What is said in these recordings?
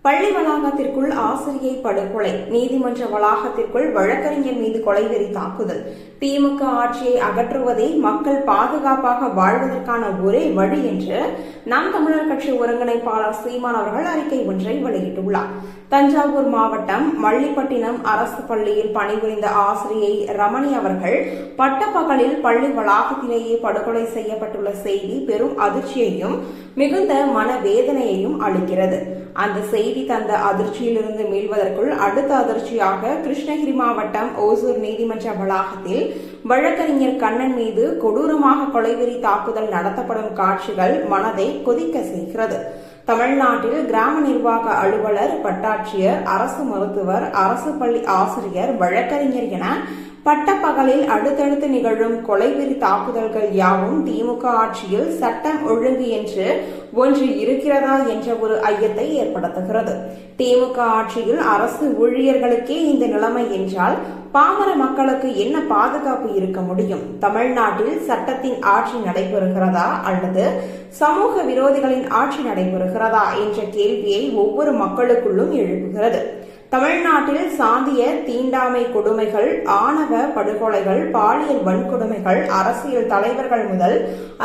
பள்ளி வளாகத்திற்குள் ஆசிரியை படுகொலை, நீதிமன்ற வளாகத்திற்குள் வழக்கறிஞர் மீது கொலைவெறி தாக்குதல். திமுக ஆட்சியை அகற்றுவதே மக்கள் பாதுகாப்பாக வாழ்வதற்கான ஒரே வழி என்று நாம் தமிழர் கட்சி ஒருங்கிணைப்பாளர் சீமான் அவர்கள் அறிக்கை ஒன்றை வெளியிட்டுள்ளார். தஞ்சாவூர் மாவட்டம் மல்லிப்பட்டினம் அரசு பள்ளியில் பணிபுரிந்த ஆசிரியை ரமணி அவர்கள் பட்டப்பகலில் பள்ளி வளாகத்திலேயே படுகொலை செய்யப்பட்டுள்ள செய்தி பெரும் அதிர்ச்சியையும் மிகுந்த மனவேதனையையும் அளிக்கிறது. அந்த செய்தி தந்த அதிர்ச்சியிலிருந்து மீள்வதற்குள் அடுத்த அதிர்ச்சியாக கிருஷ்ணகிரி மாவட்டம் ஓசூர் நீதிமன்ற வளாகத்தில் வழக்கறிஞர் கண்ணன் மீது கொடூரமாக கொலைவெறி தாக்குதல் நடத்தப்படும் காட்சிகள் மனதை கொதிக்க செய்கிறது. தமிழ்நாட்டில் கிராம நிர்வாக அலுவலர், வட்டாட்சியர், அரசு மருத்துவர், அரசு பள்ளி ஆசிரியர், வழக்கறிஞர் என பட்டப்பகலில் அடுத்தடுத்து நிகழும் கொலைவெறி தாக்குதல்கள் யாவும் திமுக ஆட்சியில் சட்டம் ஒழுங்கு என்று ஒன்று இருக்கிறதா என்ற ஒரு ஐயத்தை ஏற்படுத்துகிறது. திமுக ஆட்சியில் அரசு ஊழியர்களுக்கே இந்த நிலைமை என்றால் பாமர மக்களுக்கு என்ன பாதுகாப்பு இருக்க முடியும்? தமிழ்நாட்டில் சட்டத்தின் ஆட்சி நடைபெறுகிறதா அல்லது சமூக விரோதிகளின் ஆட்சி நடைபெறுகிறதா என்ற கேள்வியை ஒவ்வொரு மக்களுக்குள்ளும் எழுப்புகிறது. தமிழ்நாட்டில் சாதிய தீண்டாமை கொடுமைகள், ஆணவ படுகொலைகள், பாலியல் வன்கொடுமைகள் அரசியல் தலைவர்கள் முதல்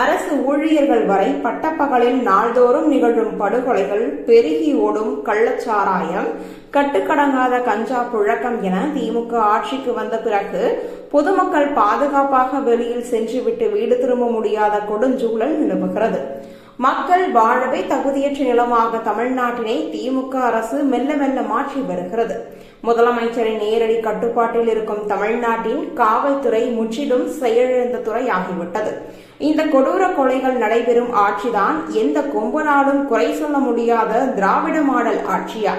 அரசு ஊழியர்கள் வரை பட்டப்பகலில் நாள்தோறும் நிகழும் படுகொலைகள், பெருகி ஓடும் கள்ளச்சாராயம், கட்டுக்கடங்காத கஞ்சா புழக்கம் என திமுக ஆட்சிக்கு வந்த பிறகு பொதுமக்கள் பாதுகாப்பாக வெளியில் சென்றுவிட்டு வீடு திரும்ப முடியாத கொடுஞ்சூழல் நிலவுகிறது. மக்கள் வாழவே தகுதியற்ற நிலமாக தமிழ்நாட்டினை திமுக அரசு மெல்ல மெல்ல மாற்றி வருகிறது. முதலமைச்சரின் நேரடி கட்டுப்பாட்டில் இருக்கும் தமிழ்நாட்டின் காவல்துறை முற்றிலும் செயலிழந்த துறையாகிவிட்டது. இந்த கொடூர கொலைகள் நடைபெறும் ஆட்சிதான் எந்த கொம்பனாலும் குறை சொல்ல முடியாத திராவிட மாடல் ஆட்சியா?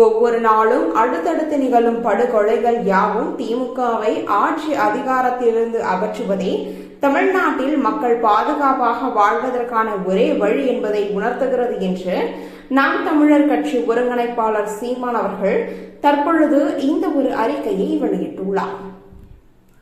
ஒவ்வொரு நாளும் அடுத்தடுத்து நிகழும் படுகொலைகள் யாவும் திமுகவை ஆட்சி அதிகாரத்திலிருந்து அகற்றுவதே தமிழ்நாட்டில் மக்கள் பாதுகாப்பாக வாழ்வதற்கான ஒரே வழி என்பதை உணர்த்துகிறது என்று நாம் தமிழர் கட்சி ஒருங்கிணைப்பாளர் சீமான் அவர்கள் தற்பொழுது இந்த ஒரு அறிக்கையை வெளியிட்டுள்ளார்.